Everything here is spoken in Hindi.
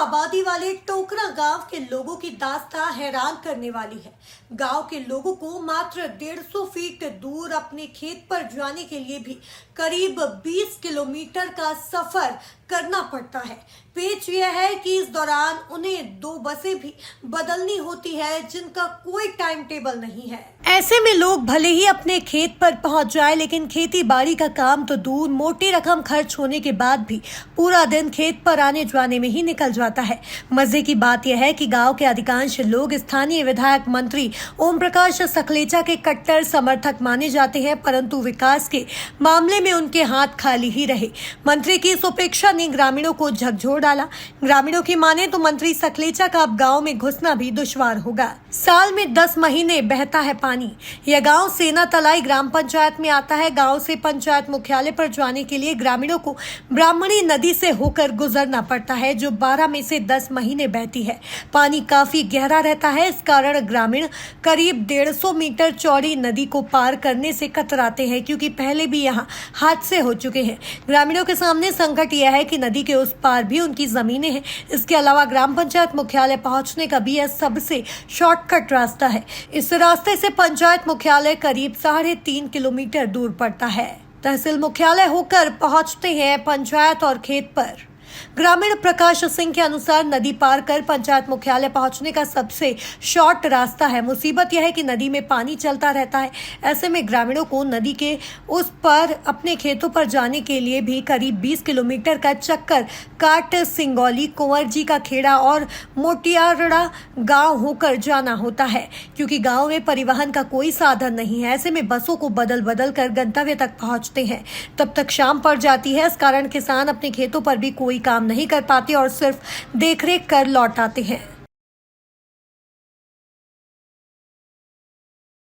आबादी वाले टोकरा गांव के लोगों की दास्तां हैरान करने वाली है। गांव के लोगों को मात्र 150 फीट दूर अपने खेत पर जाने के लिए भी करीब 20 किलोमीटर का सफर करना पड़ता है। पेच यह है कि इस दौरान उन्हें 2 बसें भी बदलनी होती है, जिनका कोई टाइम टेबल नहीं है। ऐसे में लोग भले ही अपने खेत पर पहुंच जाए, लेकिन खेती बाड़ी का काम तो दूर, मोटी रकम खर्च होने के बाद भी पूरा दिन खेत पर आने जाने में ही निकल जाता है। मजे की बात यह है कि गांव के अधिकांश लोग स्थानीय विधायक मंत्री ओम प्रकाश सखलेचा के कट्टर समर्थक माने जाते हैं, परंतु विकास के मामले में उनके हाथ खाली ही रहे। मंत्री की इस उपेक्षा ने ग्रामीणों को झकझोर डाला। ग्रामीणों की माने तो मंत्री सखलेचा का अब गांव में घुसना भी दुश्वार होगा। साल में 10 महीने बहता है पानी। यह गांव सेना तलाई ग्राम पंचायत में आता है। गांव से पंचायत मुख्यालय पर जाने के लिए ग्रामीणों को ब्राह्मणी नदी से होकर गुजरना पड़ता है, जो 12 में से 10 महीने बहती है। पानी काफी गहरा रहता है, इस कारण ग्रामीण करीब 150 मीटर चौड़ी नदी को पार करने से कतराते हैं, क्योंकि पहले भी यहाँ हादसे हो चुके हैं। ग्रामीणों के सामने संकट यह है कि नदी के उस पार भी उनकी जमीनें हैं। इसके अलावा ग्राम पंचायत मुख्यालय पहुंचने का भी यह सबसे शॉर्टकट रास्ता है। इस रास्ते से पंचायत मुख्यालय करीब 3.5 किलोमीटर दूर पड़ता है। तहसील मुख्यालय होकर पहुंचते हैं पंचायत और खेत पर। ग्रामीण प्रकाश सिंह के अनुसार नदी पार कर पंचायत मुख्यालय पहुंचने का सबसे शॉर्ट रास्ता है। मुसीबत यह है कि नदी में पानी चलता रहता है। ऐसे में ग्रामीणों को नदी के उस पार अपने खेतों पर जाने के लिए भी करीब 20 किलोमीटर का चक्कर काट सिंगौली, कुंवर जी का खेड़ा और मोटियारड़ा गांव होकर जाना होता है, क्योंकि गांव में परिवहन का कोई साधन नहीं है। ऐसे में बसों को बदल बदल कर गंतव्य तक पहुंचते हैं। तब तक शाम पड़ जाती है। इस कारण किसान अपने खेतों पर भी कोई काम नहीं कर पाते और सिर्फ देखरेख कर लौट आते हैं।